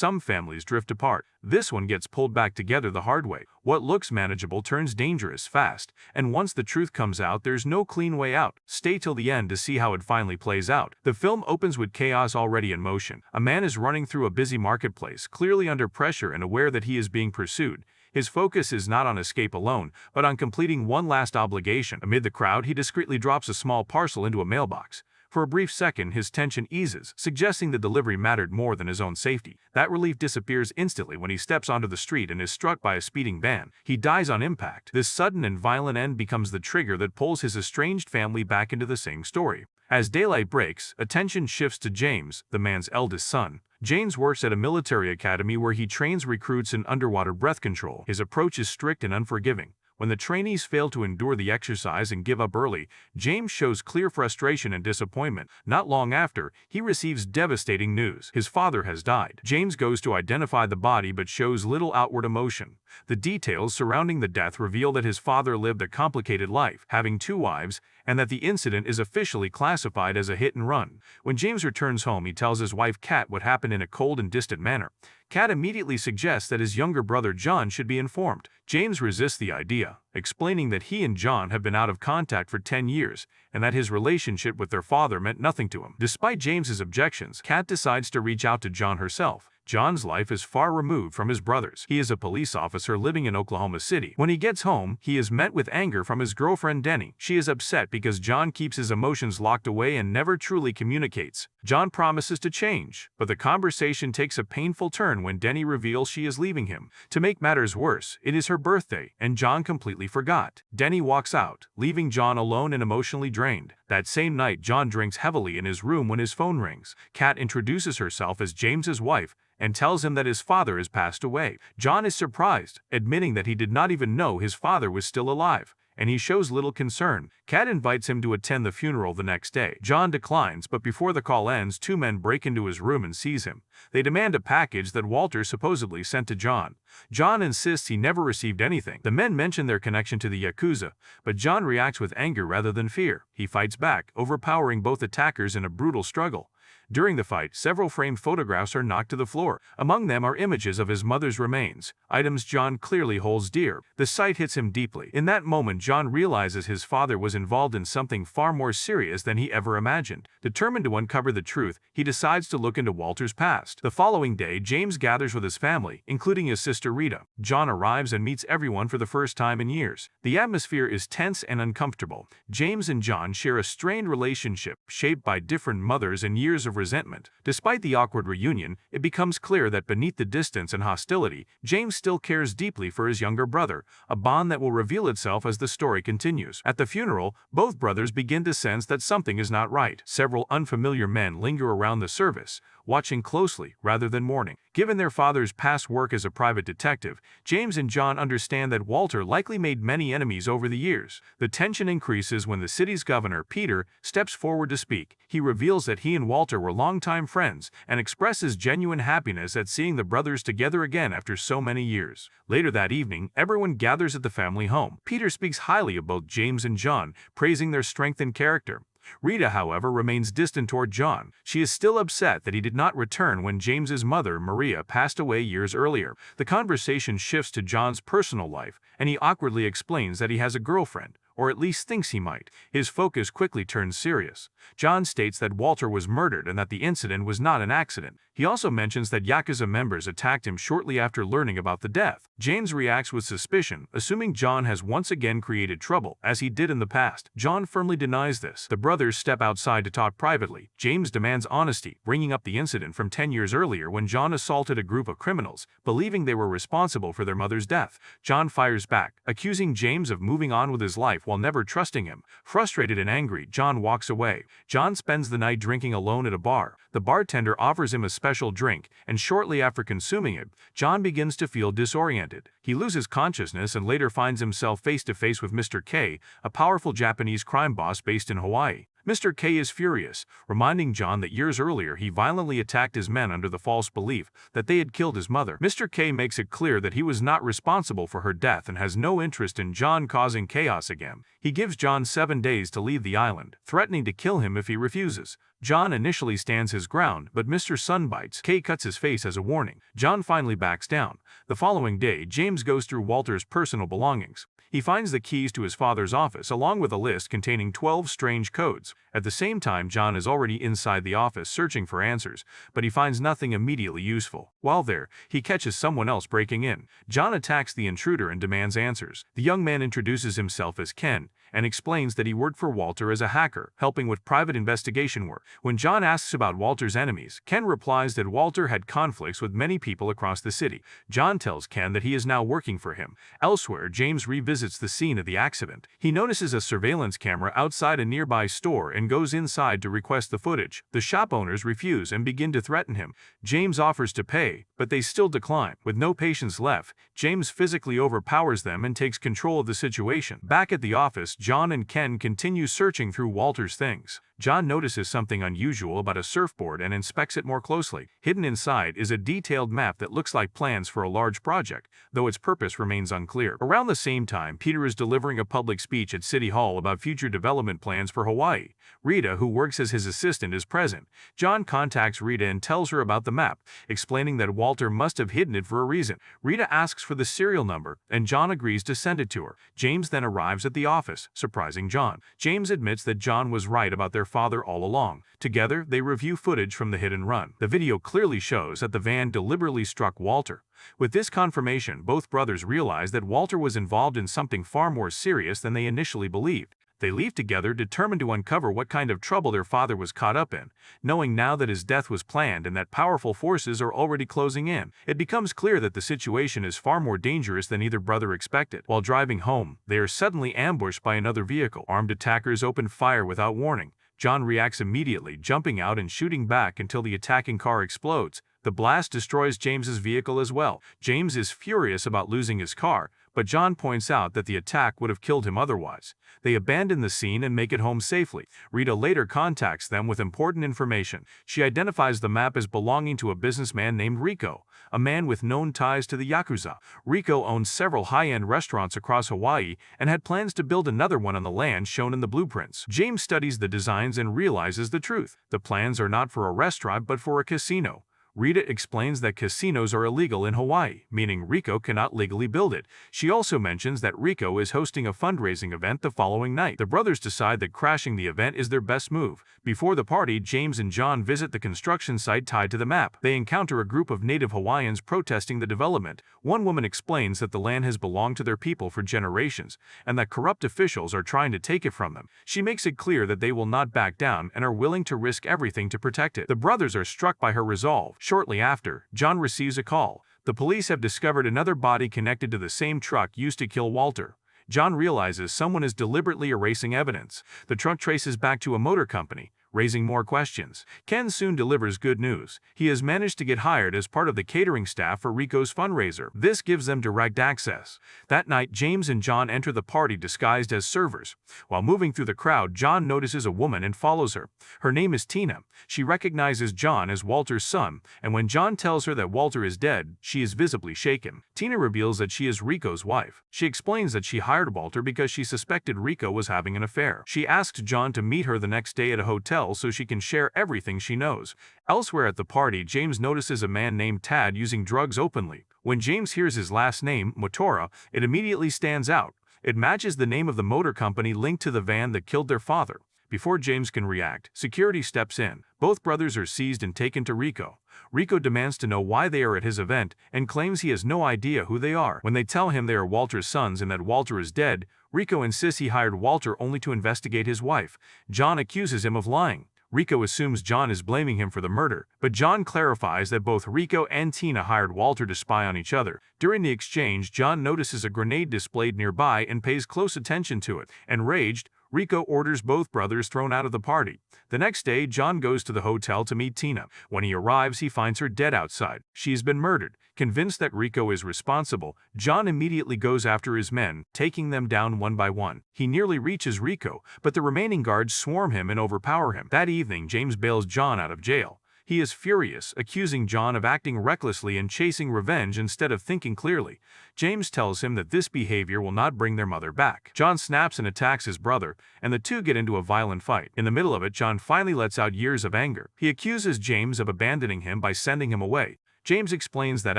some families drift apart. This one gets pulled back together the hard way. What looks manageable turns dangerous fast, and once the truth comes out, there's no clean way out. Stay till the end to see how it finally plays out. The film opens with chaos already in motion. A man is running through a busy marketplace, clearly under pressure and aware that he is being pursued. His focus is not on escape alone, but on completing one last obligation. Amid the crowd, he discreetly drops a small parcel into a mailbox. For a brief second, his tension eases, suggesting the delivery mattered more than his own safety. That relief disappears instantly when he steps onto the street and is struck by a speeding van. He dies on impact. This sudden and violent end becomes the trigger that pulls his estranged family back into the same story. As daylight breaks, attention shifts to James, the man's eldest son. James works at a military academy where he trains recruits in underwater breath control. His approach is strict and unforgiving. When the trainees fail to endure the exercise and give up early, James shows clear frustration and disappointment. Not long after, he receives devastating news. His father has died. James goes to identify the body but shows little outward emotion. The details surrounding the death reveal that his father lived a complicated life, having 2 wives, and that the incident is officially classified as a hit and run. When James returns home, he tells his wife Kat what happened in a cold and distant manner. Kat immediately suggests that his younger brother John should be informed. James resists the idea, explaining that he and John have been out of contact for 10 years, and that his relationship with their father meant nothing to him. Despite James's objections, Kat decides to reach out to John herself. John's life is far removed from his brother's. He is a police officer living in Oklahoma City. When he gets home, he is met with anger from his girlfriend Denny. She is upset because John keeps his emotions locked away and never truly communicates. John promises to change, but the conversation takes a painful turn when Denny reveals she is leaving him. To make matters worse, it is her birthday, and John completely forgot. Denny walks out, leaving John alone and emotionally drained. That same night, John drinks heavily in his room when his phone rings. Kat introduces herself as James's wife and tells him that his father has passed away. John is surprised, admitting that he did not even know his father was still alive, and he shows little concern. Kat invites him to attend the funeral the next day. John declines, but before the call ends, 2 men break into his room and seize him. They demand a package that Walter supposedly sent to John. John insists he never received anything. The men mention their connection to the Yakuza, but John reacts with anger rather than fear. He fights back, overpowering both attackers in a brutal struggle. During the fight, several framed photographs are knocked to the floor. Among them are images of his mother's remains, items John clearly holds dear. The sight hits him deeply. In that moment, John realizes his father was involved in something far more serious than he ever imagined. Determined to uncover the truth, he decides to look into Walter's past. The following day, James gathers with his family, including his sister Rita. John arrives and meets everyone for the first time in years. The atmosphere is tense and uncomfortable. James and John share a strained relationship, shaped by different mothers and years of resentment. Despite the awkward reunion, it becomes clear that beneath the distance and hostility, James still cares deeply for his younger brother, a bond that will reveal itself as the story continues. At the funeral, both brothers begin to sense that something is not right. Several unfamiliar men linger around the service, watching closely rather than mourning. Given their father's past work as a private detective, James and John understand that Walter likely made many enemies over the years. The tension increases when the city's governor, Peter, steps forward to speak. He reveals that he and Walter were longtime friends and expresses genuine happiness at seeing the brothers together again after so many years. Later that evening, everyone gathers at the family home. Peter speaks highly of both James and John, praising their strength and character. Rita, however, remains distant toward John. She is still upset that he did not return when James's mother, Maria, passed away years earlier. The conversation shifts to John's personal life, and he awkwardly explains that he has a girlfriend, or at least thinks he might. His focus quickly turns serious. John states that Walter was murdered and that the incident was not an accident. He also mentions that Yakuza members attacked him shortly after learning about the death. James reacts with suspicion, assuming John has once again created trouble, as he did in the past. John firmly denies this. The brothers step outside to talk privately. James demands honesty, bringing up the incident from 10 years earlier when John assaulted a group of criminals, believing they were responsible for their mother's death. John fires back, accusing James of moving on with his life while never trusting him. Frustrated and angry, John walks away. John spends the night drinking alone at a bar. The bartender offers him a special drink, and shortly after consuming it, John begins to feel disoriented. He loses consciousness and later finds himself face to face with Mr. K, a powerful Japanese crime boss based in Hawaii. Mr. K is furious, reminding John that years earlier he violently attacked his men under the false belief that they had killed his mother. Mr. K makes it clear that he was not responsible for her death and has no interest in John causing chaos again. He gives John 7 days to leave the island, threatening to kill him if he refuses. John initially stands his ground, but Mr. Sunbites K cuts his face as a warning. John finally backs down. The following day, James goes through Walter's personal belongings. He finds the keys to his father's office along with a list containing 12 strange codes. At the same time, John is already inside the office searching for answers, but he finds nothing immediately useful. While there, he catches someone else breaking in. John attacks the intruder and demands answers. The young man introduces himself as Ken and explains that he worked for Walter as a hacker, helping with private investigation work. When John asks about Walter's enemies, Ken replies that Walter had conflicts with many people across the city. John tells Ken that he is now working for him. Elsewhere, James revisits the scene of the accident. He notices a surveillance camera outside a nearby store and goes inside to request the footage. The shop owners refuse and begin to threaten him. James offers to pay, but they still decline. With no patience left, James physically overpowers them and takes control of the situation. Back at the office, John and Ken continue searching through Walter's things. John notices something unusual about a surfboard and inspects it more closely. Hidden inside is a detailed map that looks like plans for a large project, though its purpose remains unclear. Around the same time, Peter is delivering a public speech at City Hall about future development plans for Hawaii. Rita, who works as his assistant, is present. John contacts Rita and tells her about the map, explaining that Walter must have hidden it for a reason. Rita asks for the serial number, and John agrees to send it to her. James then arrives at the office, surprising John. James admits that John was right about their father all along. Together, they review footage from the hit and run. The video clearly shows that the van deliberately struck Walter. With this confirmation, both brothers realize that Walter was involved in something far more serious than they initially believed. They leave together, determined to uncover what kind of trouble their father was caught up in, knowing now that his death was planned and that powerful forces are already closing in. It becomes clear that the situation is far more dangerous than either brother expected. While driving home, they are suddenly ambushed by another vehicle. Armed attackers open fire without warning. John reacts immediately, jumping out and shooting back until the attacking car explodes. The blast destroys James's vehicle as well. James is furious about losing his car, but John points out that the attack would have killed him otherwise. They abandon the scene and make it home safely. Rita later contacts them with important information. She identifies the map as belonging to a businessman named Rico, a man with known ties to the Yakuza. Rico owns several high-end restaurants across Hawaii and had plans to build another one on the land shown in the blueprints. James studies the designs and realizes the truth. The plans are not for a restaurant but for a casino. Rita explains that casinos are illegal in Hawaii, meaning Rico cannot legally build it. She also mentions that Rico is hosting a fundraising event the following night. The brothers decide that crashing the event is their best move. Before the party, James and John visit the construction site tied to the map. They encounter a group of native Hawaiians protesting the development. One woman explains that the land has belonged to their people for generations, and that corrupt officials are trying to take it from them. She makes it clear that they will not back down and are willing to risk everything to protect it. The brothers are struck by her resolve. Shortly after, John receives a call. The police have discovered another body connected to the same truck used to kill Walter. John realizes someone is deliberately erasing evidence. The truck traces back to a motor company, raising more questions. Ken soon delivers good news. He has managed to get hired as part of the catering staff for Rico's fundraiser. This gives them direct access. That night, James and John enter the party disguised as servers. While moving through the crowd, John notices a woman and follows her. Her name is Tina. She recognizes John as Walter's son, and when John tells her that Walter is dead, she is visibly shaken. Tina reveals that she is Rico's wife. She explains that she hired Walter because she suspected Rico was having an affair. She asks John to meet her the next day at a hotel so she can share everything she knows. Elsewhere at the party, James notices a man named Tad using drugs openly. When James hears his last name, Motora, it immediately stands out. It matches the name of the motor company linked to the van that killed their father. Before James can react, security steps in. Both brothers are seized and taken to Rico. Rico demands to know why they are at his event and claims he has no idea who they are. When they tell him they are Walter's sons and that Walter is dead, Rico insists he hired Walter only to investigate his wife. John accuses him of lying. Rico assumes John is blaming him for the murder, but John clarifies that both Rico and Tina hired Walter to spy on each other. During the exchange, John notices a grenade displayed nearby and pays close attention to it. Enraged, Rico orders both brothers thrown out of the party. The next day, John goes to the hotel to meet Tina. When he arrives, he finds her dead outside. She's been murdered. Convinced that Rico is responsible, John immediately goes after his men, taking them down one by one. He nearly reaches Rico, but the remaining guards swarm him and overpower him. That evening, James bails John out of jail. He is furious, accusing John of acting recklessly and chasing revenge instead of thinking clearly. James tells him that this behavior will not bring their mother back. John snaps and attacks his brother, and the two get into a violent fight. In the middle of it, John finally lets out years of anger. He accuses James of abandoning him by sending him away. James explains that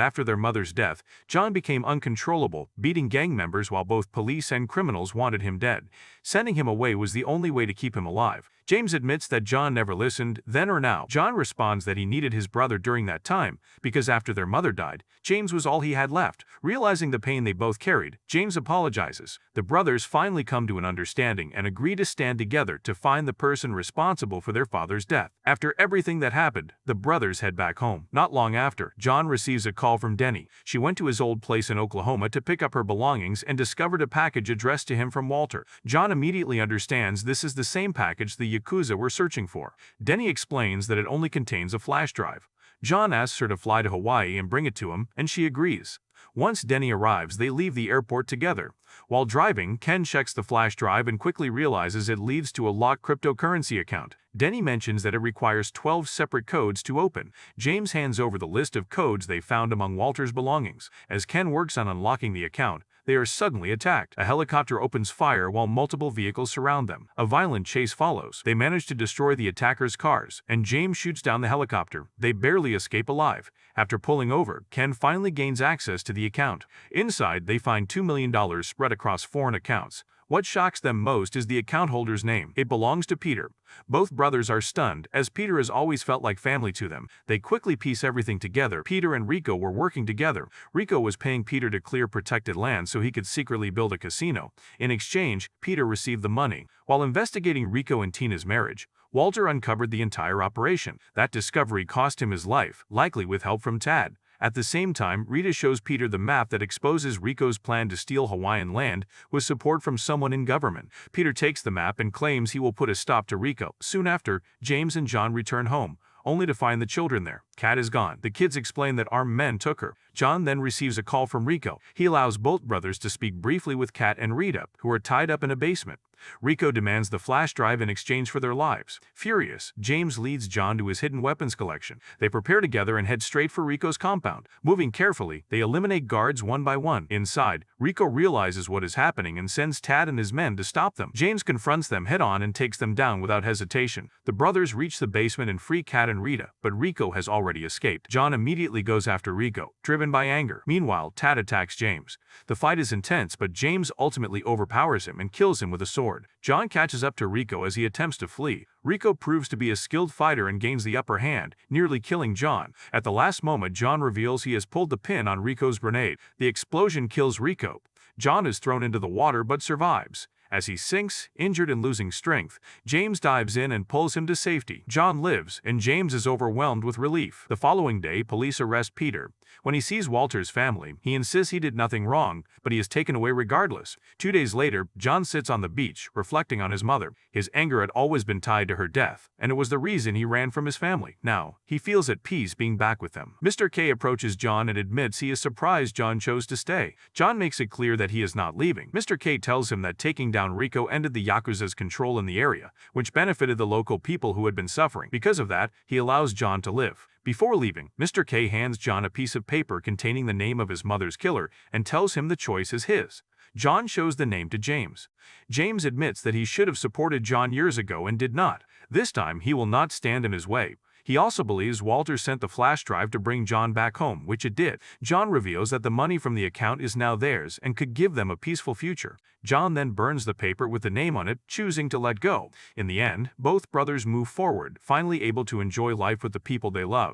after their mother's death, John became uncontrollable, beating gang members while both police and criminals wanted him dead. Sending him away was the only way to keep him alive. James admits that John never listened, then or now. John responds that he needed his brother during that time, because after their mother died, James was all he had left. Realizing the pain they both carried, James apologizes. The brothers finally come to an understanding and agree to stand together to find the person responsible for their father's death. After everything that happened, the brothers head back home. Not long after, John receives a call from Denny. She went to his old place in Oklahoma to pick up her belongings and discovered a package addressed to him from Walter. John immediately understands this is the same package the Yakuza were searching for. Denny explains that it only contains a flash drive. John asks her to fly to Hawaii and bring it to him, and she agrees. Once Denny arrives, they leave the airport together. While driving, Ken checks the flash drive and quickly realizes it leads to a locked cryptocurrency account. Denny mentions that it requires 12 separate codes to open. James hands over the list of codes they found among Walter's belongings. As Ken works on unlocking the account, they are suddenly attacked. A helicopter opens fire while multiple vehicles surround them. A violent chase follows. They manage to destroy the attackers' cars, and James shoots down the helicopter. They barely escape alive. After pulling over, Ken finally gains access to the account. Inside, they find $2 million spread across foreign accounts. What shocks them most is the account holder's name. It belongs to Peter. Both brothers are stunned, as Peter has always felt like family to them. They quickly piece everything together. Peter and Rico were working together. Rico was paying Peter to clear protected land so he could secretly build a casino. In exchange, Peter received the money. While investigating Rico and Tina's marriage, Walter uncovered the entire operation. That discovery cost him his life, likely with help from Tad. At the same time, Rita shows Peter the map that exposes Rico's plan to steal Hawaiian land with support from someone in government. Peter takes the map and claims he will put a stop to Rico. Soon after, James and John return home, only to find the children there. Kat is gone. The kids explain that armed men took her. John then receives a call from Rico. He allows both brothers to speak briefly with Kat and Rita, who are tied up in a basement. Rico demands the flash drive in exchange for their lives. Furious, James leads John to his hidden weapons collection. They prepare together and head straight for Rico's compound. Moving carefully, they eliminate guards one by one. Inside, Rico realizes what is happening and sends Tad and his men to stop them. James confronts them head-on and takes them down without hesitation. The brothers reach the basement and free Kat and Rita, but Rico has already escaped. John immediately goes after Rico, driven by anger. Meanwhile, Tad attacks James. The fight is intense, but James ultimately overpowers him and kills him with a sword. John catches up to Rico as he attempts to flee. Rico proves to be a skilled fighter and gains the upper hand, nearly killing John. At the last moment, John reveals he has pulled the pin on Rico's grenade. The explosion kills Rico. John is thrown into the water but survives. As he sinks, injured and losing strength, James dives in and pulls him to safety. John lives, and James is overwhelmed with relief. The following day, police arrest Peter. When he sees Walter's family, he insists he did nothing wrong, but he is taken away regardless. 2 days later, John sits on the beach, reflecting on his mother. His anger had always been tied to her death, and it was the reason he ran from his family. Now, he feels at peace being back with them. Mr. K approaches John and admits he is surprised John chose to stay. John makes it clear that he is not leaving. Mr. K tells him that taking down Rico ended the Yakuza's control in the area, which benefited the local people who had been suffering. Because of that, he allows John to live. Before leaving, Mr. K hands John a piece of paper containing the name of his mother's killer and tells him the choice is his. John shows the name to James. James admits that he should have supported John years ago and did not. This time, he will not stand in his way. He also believes Walter sent the flash drive to bring John back home, which it did. John reveals that the money from the account is now theirs and could give them a peaceful future. John then burns the paper with the name on it, choosing to let go. In the end, both brothers move forward, finally able to enjoy life with the people they love.